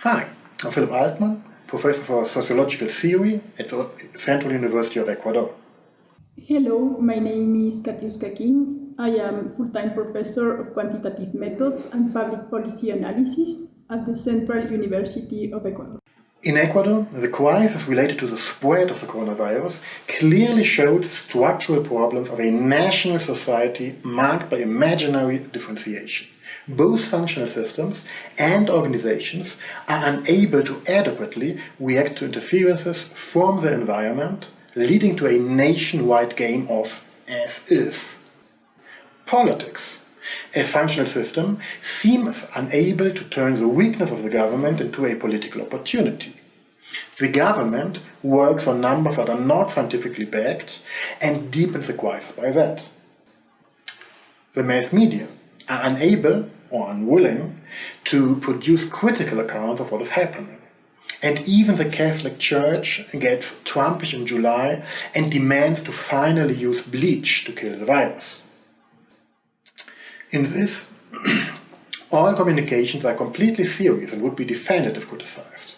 Hi, I'm Philipp Altmann, Professor for Sociological Theory at the Central University of Ecuador. Hello, my name is Katiuska. I am full-time professor of quantitative methods and public policy analysis at the Central University of Ecuador. In Ecuador, the crisis related to the spread of the coronavirus clearly showed structural problems of a national society marked by imaginary differentiation. Both functional systems and organizations are unable to adequately react to interferences from the environment, leading to a nationwide game of as if. Politics, a functional system, seems unable to turn the weakness of the government into a political opportunity. The government works on numbers that are not scientifically backed and deepens the crisis by that. The mass media are unable or unwilling to produce critical accounts of what is happening. And even the Catholic Church gets Trumpish in July and demands to finally use bleach to kill the virus. In this, all communications are completely serious and would be defended if criticized.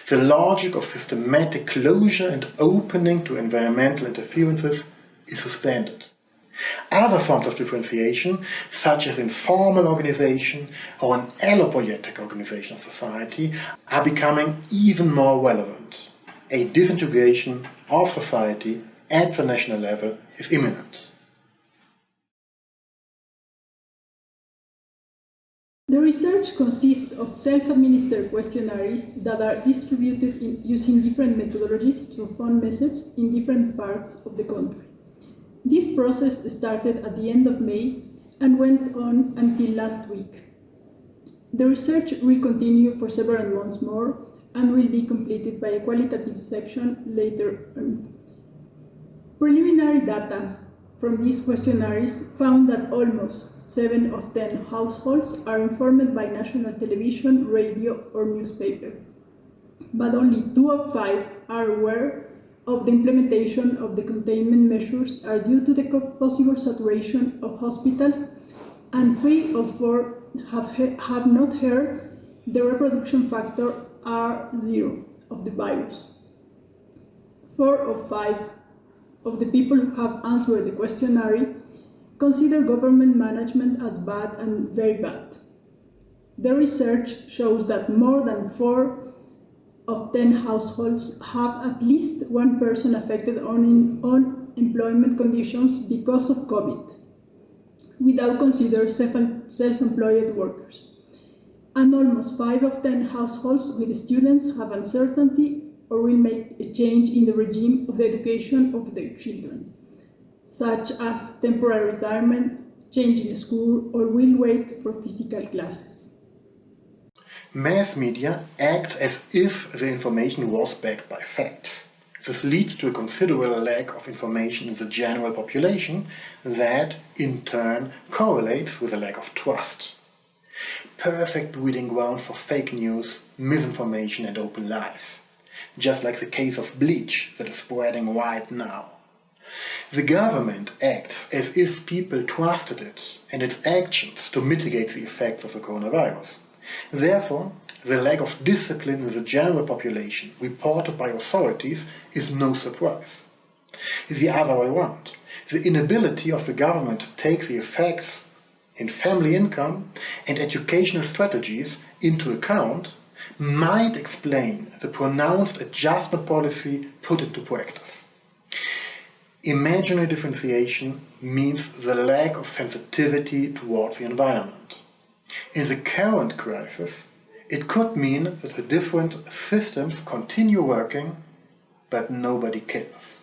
The logic of systematic closure and opening to environmental interferences is suspended. Other forms of differentiation, such as informal organization or an allopoietic organization of society, are becoming even more relevant. A disintegration of society at the national level is imminent. The research consists of self-administered questionnaires that are distributed using different methodologies through phone messages in different parts of the country. This process started at the end of May and went on until last week. The research will continue for several months more and will be completed by a qualitative section later on. Preliminary data from these questionnaires found that almost 7 of 10 households are informed by national television, radio, or newspaper, but only 2 of 5 are aware of the implementation of the containment measures are due to the possible saturation of hospitals, and 3 of 4 have not heard the reproduction factor R0 of the virus. 4 of 5 of the people who have answered the questionnaire consider government management as bad and very bad. The research shows that more than 4 of 10 households have at least one person affected on employment conditions because of COVID, without considering self-employed workers. And almost 5 of 10 households with students have uncertainty or will make a change in the regime of the education of their children, such as temporary retirement, changing school, or will wait for physical classes. Mass media act as if the information was backed by facts. This leads to a considerable lack of information in the general population that, in turn, correlates with a lack of trust. Perfect breeding ground for fake news, misinformation, and open lies. Just like the case of bleach that is spreading right now. The government acts as if people trusted it and its actions to mitigate the effects of the coronavirus. Therefore, the lack of discipline in the general population reported by authorities is no surprise. The other way around, the inability of the government to take the effects in family income and educational strategies into account might explain the pronounced adjustment policy put into practice. Imaginary differentiation means the lack of sensitivity towards the environment. In the current crisis, it could mean that the different systems continue working, but nobody cares.